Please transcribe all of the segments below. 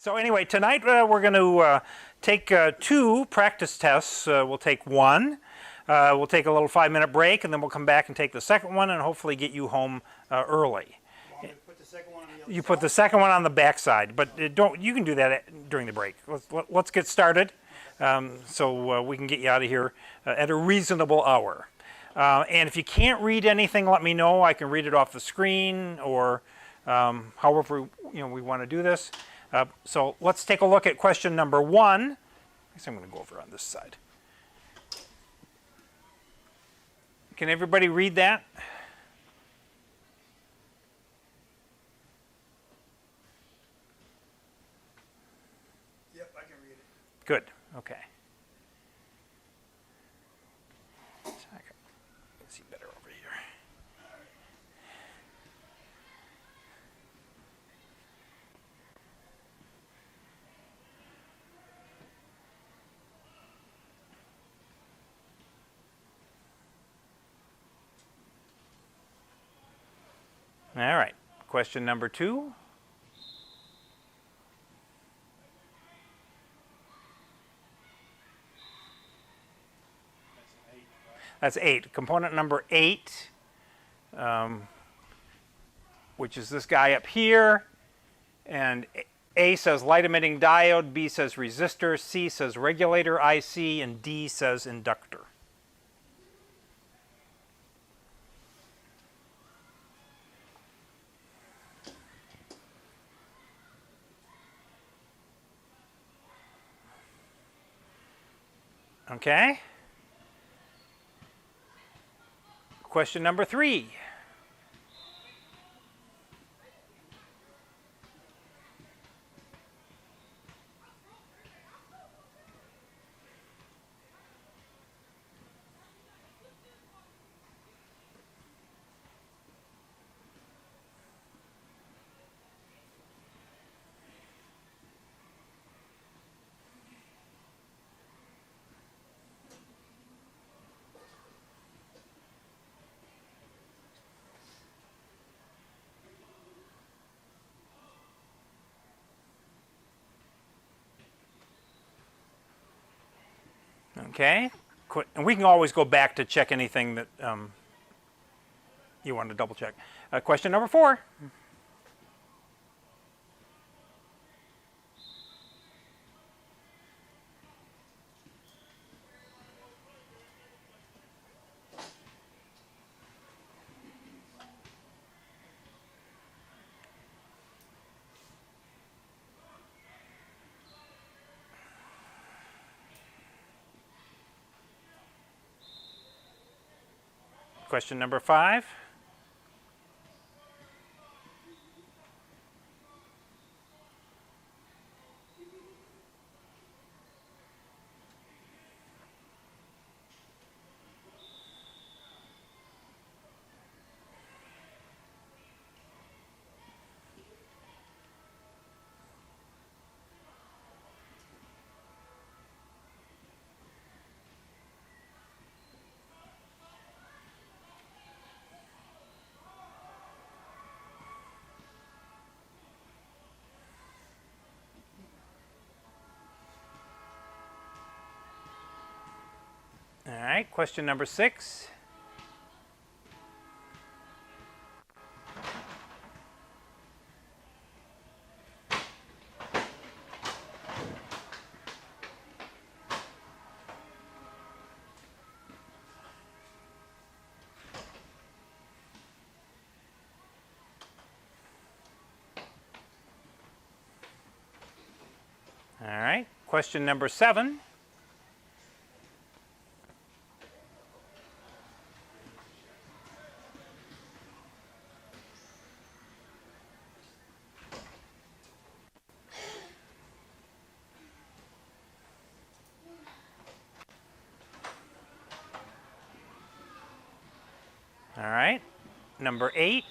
So anyway, tonight we're going to take 2 practice tests. We'll take one, we'll take a little 5-minute break, and then we'll come back and take the second one and hopefully get you home early. Put the second one on the other You put the second one on the back side, but you can do that during the break. Let's get started so we can get you out of here at a reasonable hour. And if you can't read anything, let me know. I can read it off the screen or however we want to do this. So let's take a look at question number 1. I guess I'm going to go over on this side. Can everybody read that? Yep, I can read it. Good. Okay. So I can see better over here. All right, question number 2. That's 8. Component number 8, which is this guy up here. And A says light emitting diode, B says resistor, C says regulator IC, and D says inductor. Okay. Question number 3. Okay, and we can always go back to check anything that you want to double check. Question number 4. Question number 5. All right, question number 6. All right, question number 7. All right. Number 8.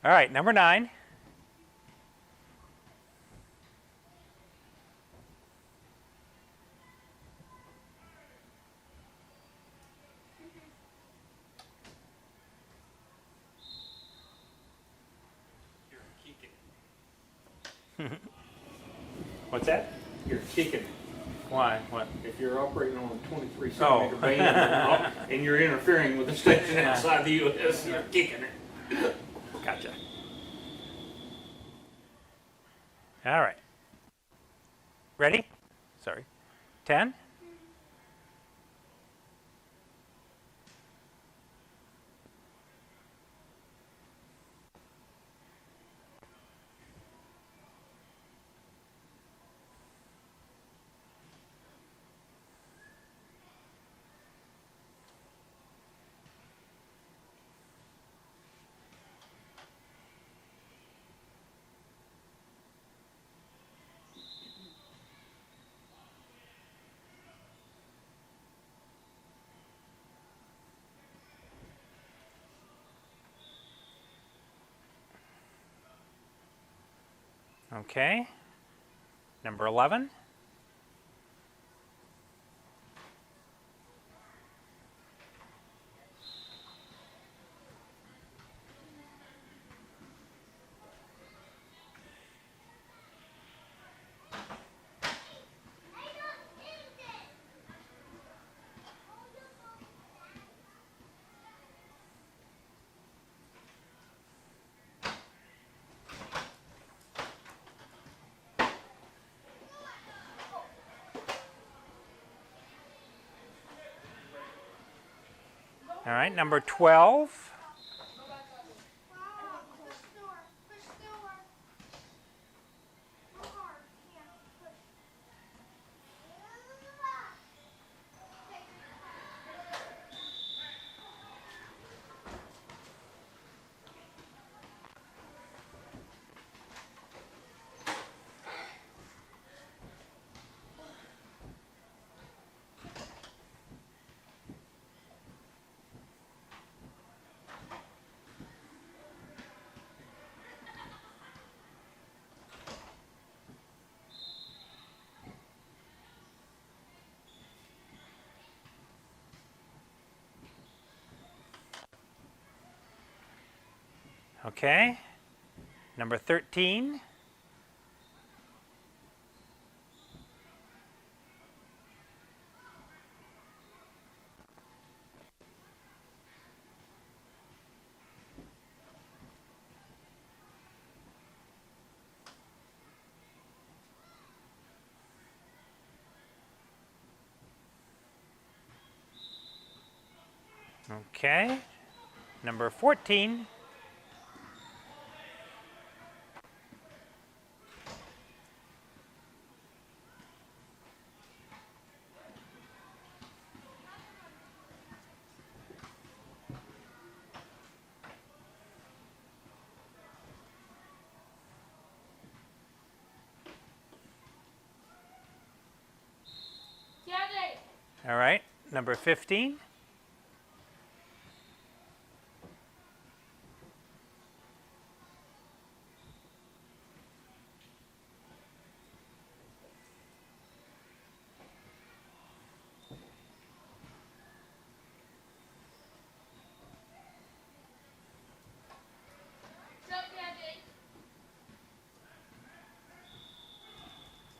All right, number 9. What's that? You're kicking it. Why? What? If you're operating on a 23 Oh. centimeter band and you're interfering with the station outside the U.S., you're kicking it. Gotcha. All right. Ready? Sorry. 10. Okay. Number 11. All right, number 12. Okay. Number 13. Okay. Number 14. All right. Number 15.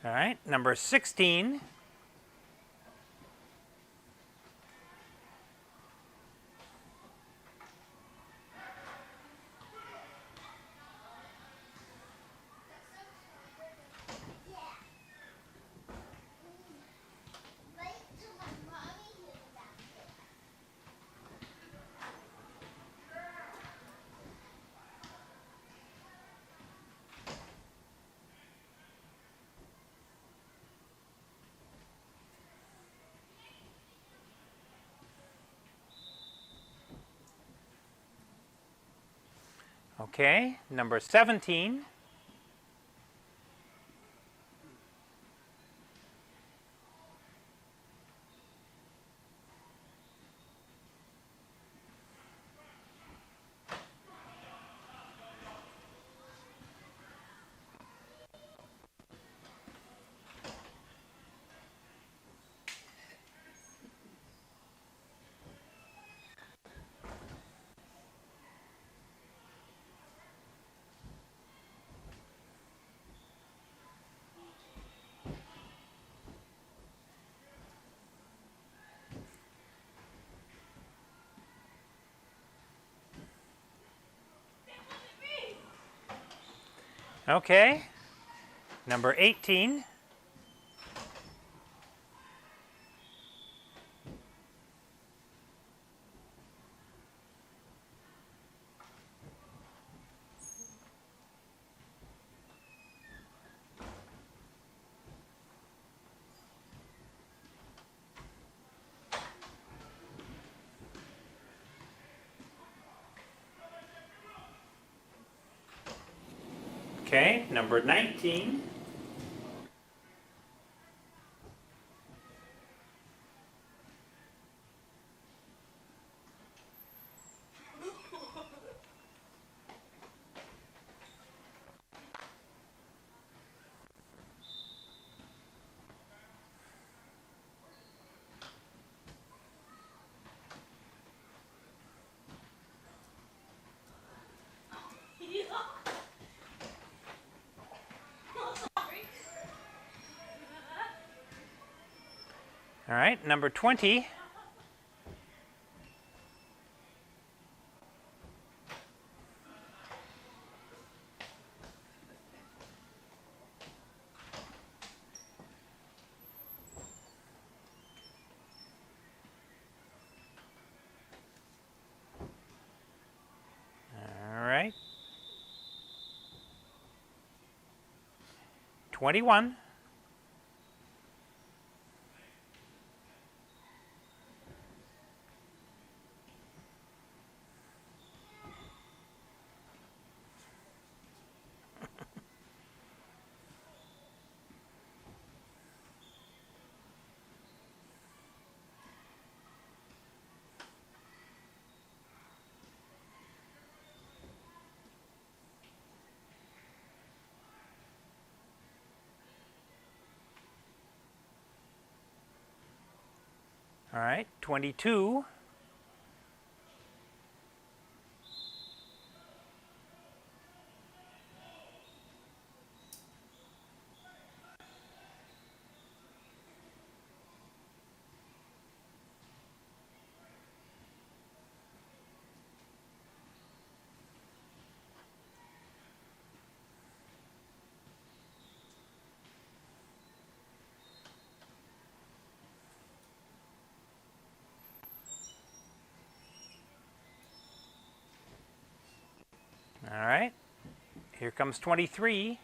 All right. Number 16. Okay, number 17. Okay, number 18. Okay, number 19. All right, number 20. All right. 21. All right, 22. All right, here comes 23.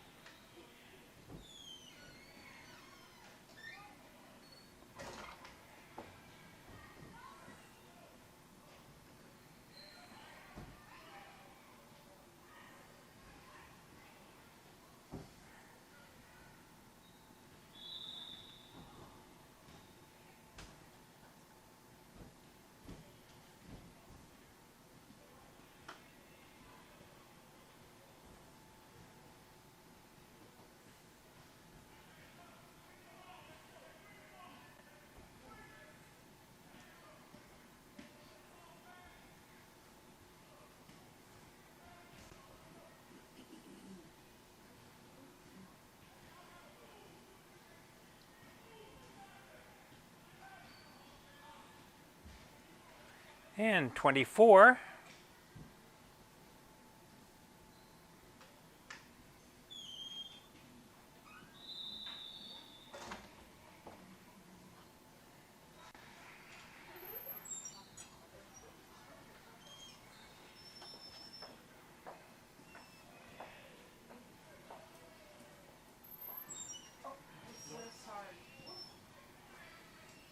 And 24.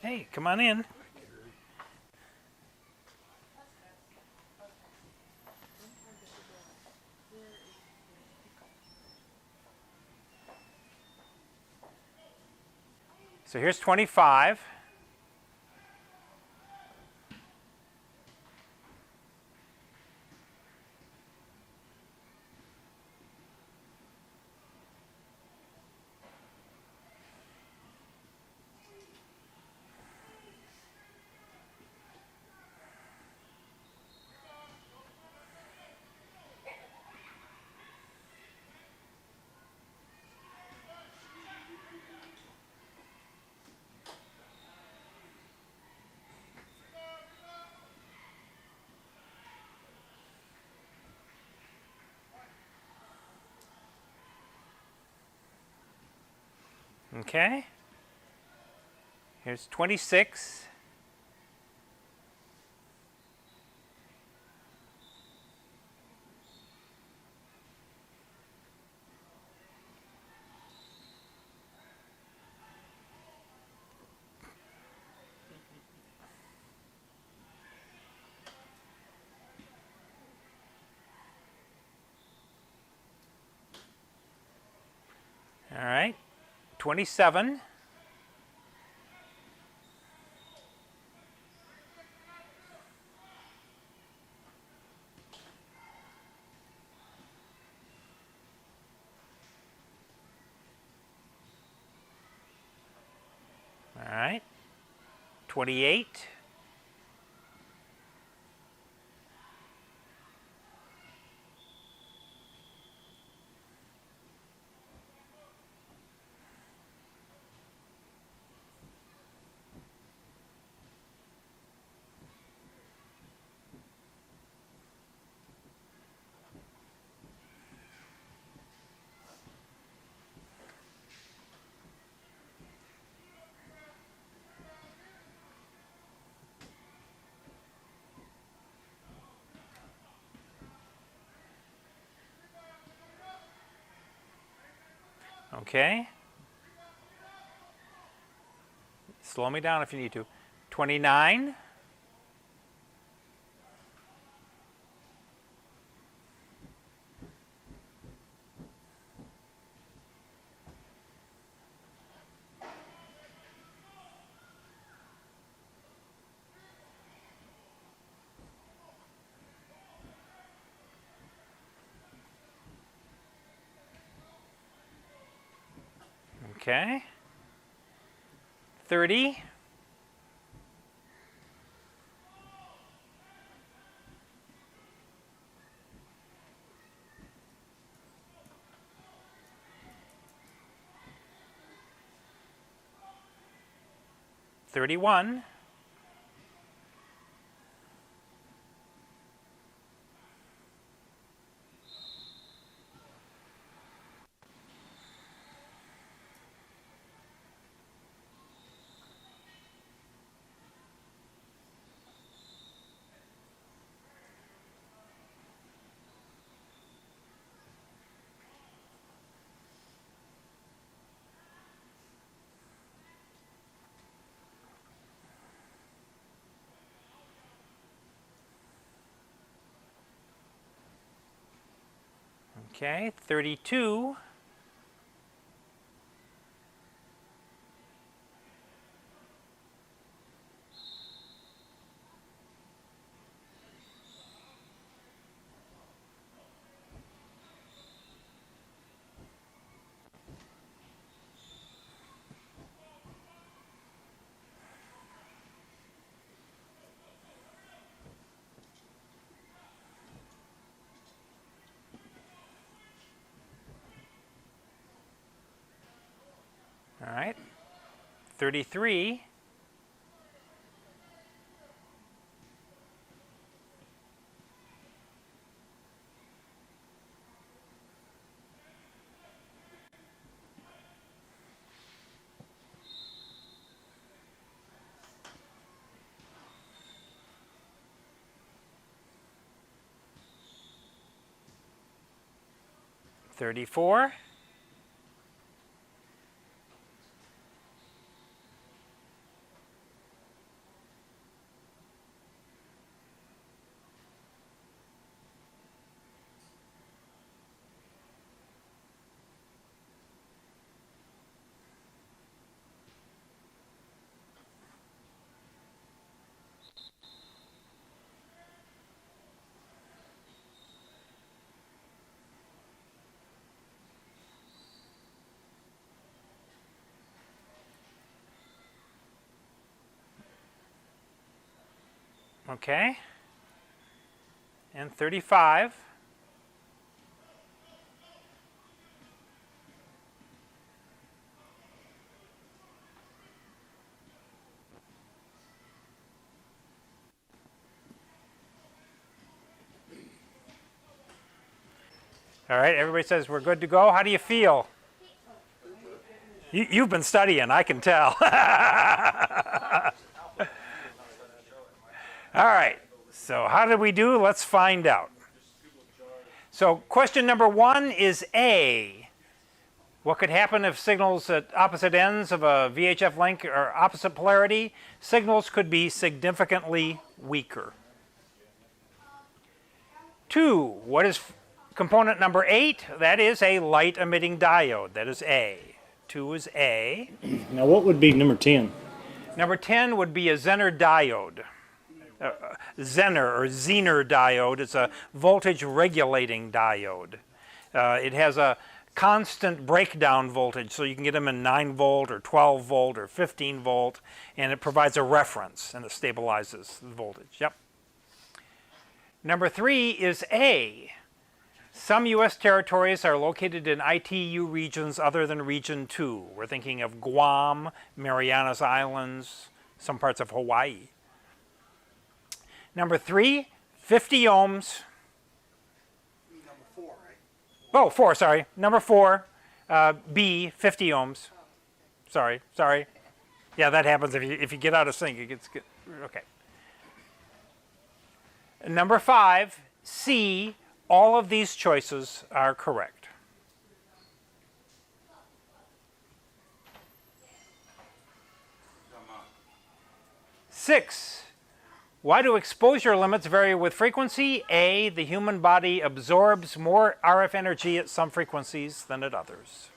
Hey, come on in. So here's 25. Okay. Here's 26. All right. 27. All right. 28. Okay. Slow me down if you need to. 29. 30. 31. 32. 33. 34. 35. Okay. And 35. All right, everybody says we're good to go. How do you feel? You've been studying, I can tell. All right, so how did we do? Let's find out. So question number 1 is A. What could happen if signals at opposite ends of a VHF link are opposite polarity? Signals could be significantly weaker. 2, what is component number 8? That is a light emitting diode. That is A. 2 is A. Now what would be number 10? Number 10 would be a Zener diode. Zener or Zener diode. It's a voltage regulating diode. It has a constant breakdown voltage, so you can get them in 9 volt or 12 volt or 15 volt, and it provides a reference and it stabilizes the voltage. Yep. Number 3 is A. Some U.S. territories are located in ITU regions other than Region 2. We're thinking of Guam, Marianas Islands, some parts of Hawaii. Number 3, 50 ohms. Number 4, right? Oh, 4, sorry. Number 4, B, 50 ohms. Sorry. Yeah, that happens if you get out of sync. It gets good. Okay. Number 5, C. All of these choices are correct. Six, why do exposure limits vary with frequency? A, the human body absorbs more RF energy at some frequencies than at others.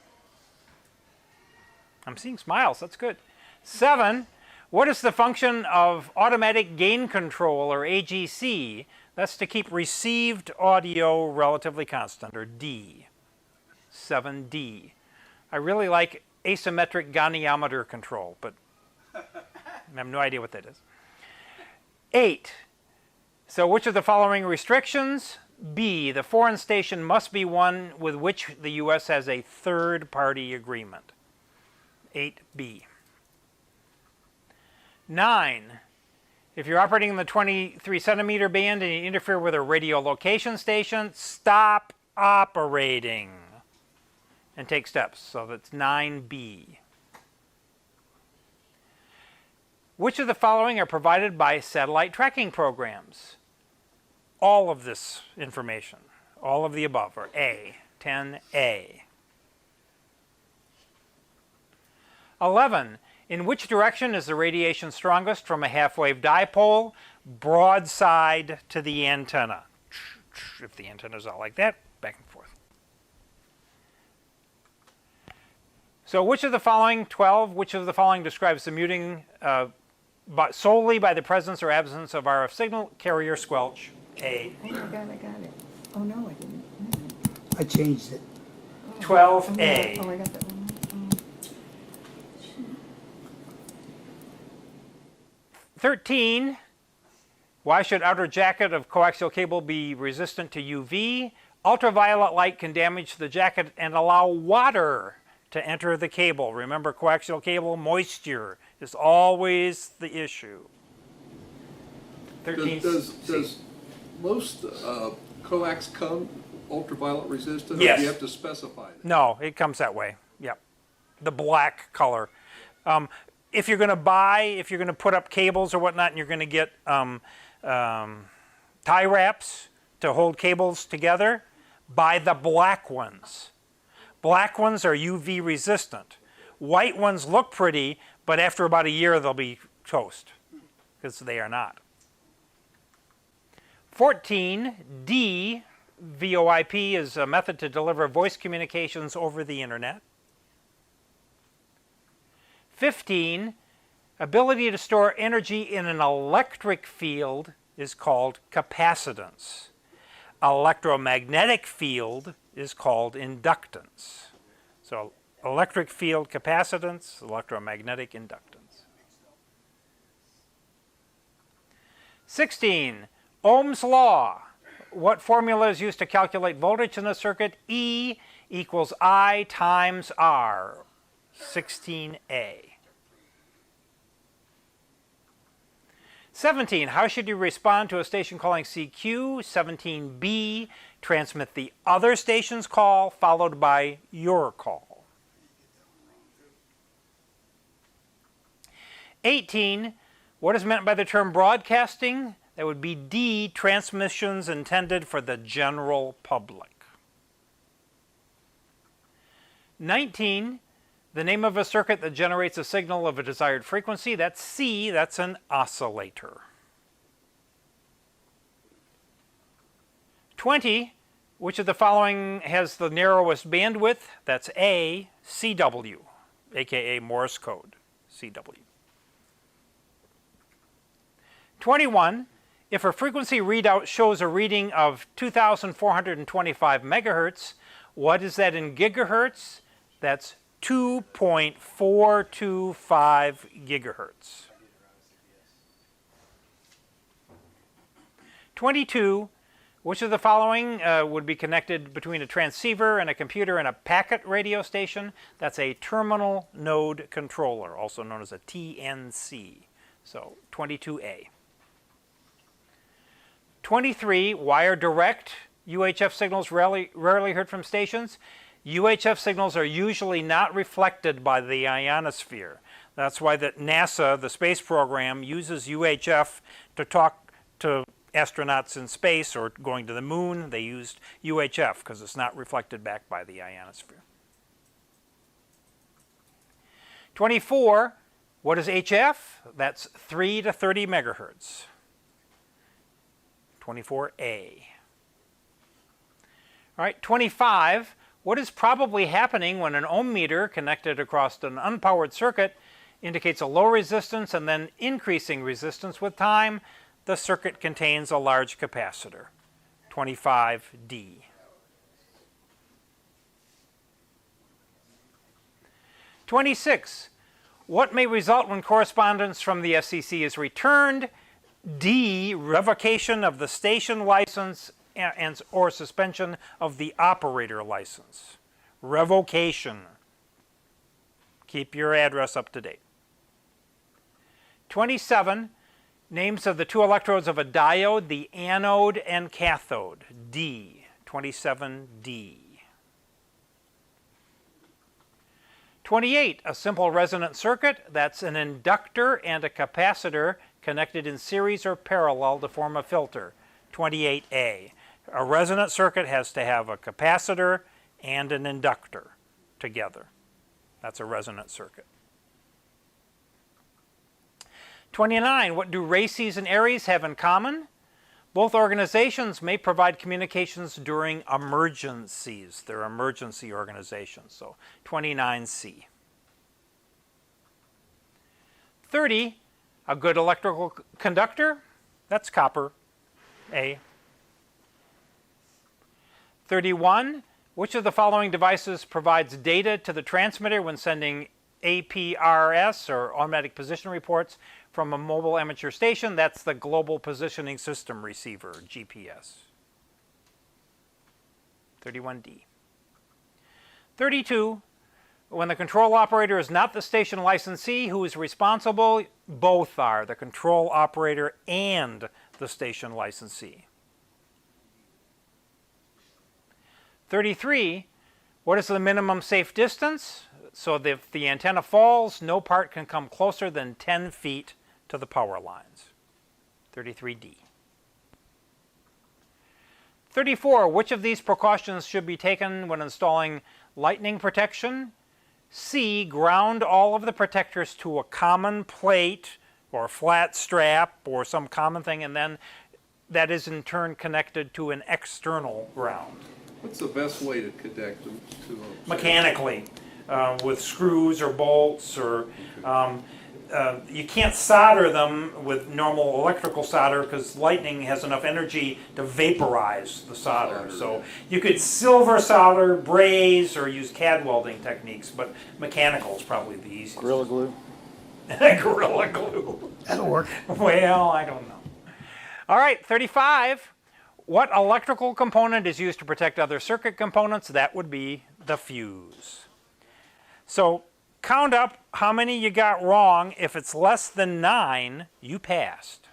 I'm seeing smiles, that's good. 7, what is the function of automatic gain control, or AGC? That's to keep received audio relatively constant, or D. 7D. I really like asymmetric goniometer control, but I have no idea what that is. 8. So which of the following restrictions? B. The foreign station must be one with which the U.S. has a third-party agreement. 8B. 9. If you're operating in the 23 centimeter band and you interfere with a radiolocation station, stop operating and take steps. So that's 9B. Which of the following are provided by satellite tracking programs? All of this information, all of the above, are A, 10A. 11. In which direction is the radiation strongest from a half-wave dipole? Broadside to the antenna. If the antenna is out like that, back and forth. So which of the following, 12, which of the following describes the muting solely by the presence or absence of RF signal? Carrier squelch. A. Oh my God, I got it. Oh no, I didn't. I changed it. 12A. Oh, I got that one. 13, why should outer jacket of coaxial cable be resistant to UV? Ultraviolet light can damage the jacket and allow water to enter the cable. Remember, coaxial cable, moisture is always the issue. 13. Does most coax come ultraviolet resistant, or Yes. do you have to specify that? No, it comes that way. Yep. The black color. If you're going to put up cables or whatnot, and you're going to get tie wraps to hold cables together, buy the black ones. Black ones are UV resistant. White ones look pretty, but after about a year they'll be toast, because they are not. 14D, VoIP is a method to deliver voice communications over the internet. 15, ability to store energy in an electric field is called capacitance. Electromagnetic field is called inductance. So electric field capacitance, electromagnetic inductance. 16, Ohm's law. What formula is used to calculate voltage in a circuit? E equals I times R. 16a. 17, how should you respond to a station calling CQ? 17b, transmit the other station's call followed by your call. 18, what is meant by the term broadcasting? That would be D, transmissions intended for the general public. 19, the name of a circuit that generates a signal of a desired frequency. That's C, that's an oscillator. 20, which of the following has the narrowest bandwidth? That's A, CW, aka Morse code, CW. 21, if a frequency readout shows a reading of 2,425 megahertz, what is that in gigahertz? That's 2.425 gigahertz. 22, which of the following would be connected between a transceiver and a computer and a packet radio station? That's a terminal node controller, also known as a TNC. So 22A. 23, wire direct UHF signals rarely heard from stations. UHF signals are usually not reflected by the ionosphere. That's why that NASA, the space program, uses UHF to talk to astronauts in space or going to the moon. They used UHF because it's not reflected back by the ionosphere. 24, what is HF? That's 3 to 30 megahertz. 24A. All right, 25, what is probably happening when an ohmmeter connected across an unpowered circuit indicates a low resistance and then increasing resistance with time? The circuit contains a large capacitor. 25D. 26, what may result when correspondence from the FCC is returned? D, revocation of the station license and or suspension of the operator license. Revocation. Keep your address up to date. 27, names of the two electrodes of a diode, the anode and cathode. D, 27D. 28, a simple resonant circuit. That's an inductor and a capacitor connected in series or parallel to form a filter. 28A. A resonant circuit has to have a capacitor and an inductor together. That's a resonant circuit. 29, what do RACES and ARES have in common? Both organizations may provide communications during emergencies. They're emergency organizations, so 29C. 30, a good electrical conductor, that's copper, A. 31, which of the following devices provides data to the transmitter when sending APRS, or automatic position reports, from a mobile amateur station? That's the Global Positioning System Receiver, GPS. 31D. 32, when the control operator is not the station licensee, who is responsible? Both are, the control operator and the station licensee. 33, what is the minimum safe distance? So that if the antenna falls, no part can come closer than 10 feet to the power lines. 33D. 34, which of these precautions should be taken when installing lightning protection? C, ground all of the protectors to a common plate or flat strap or some common thing, and then that is in turn connected to an external ground. What's the best way to connect them to a... Mechanically, with screws or bolts, or you can't solder them with normal electrical solder because lightning has enough energy to vaporize the solder. So you could silver solder, braze, or use CAD welding techniques, but mechanical is probably the easiest. Gorilla glue. Gorilla glue. That'll work. Well, I don't know. All right, 35. What electrical component is used to protect other circuit components? That would be the fuse. So count up how many you got wrong. If it's less than 9, you passed.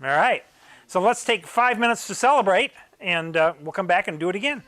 All right, so let's take 5 minutes to celebrate, and we'll come back and do it again.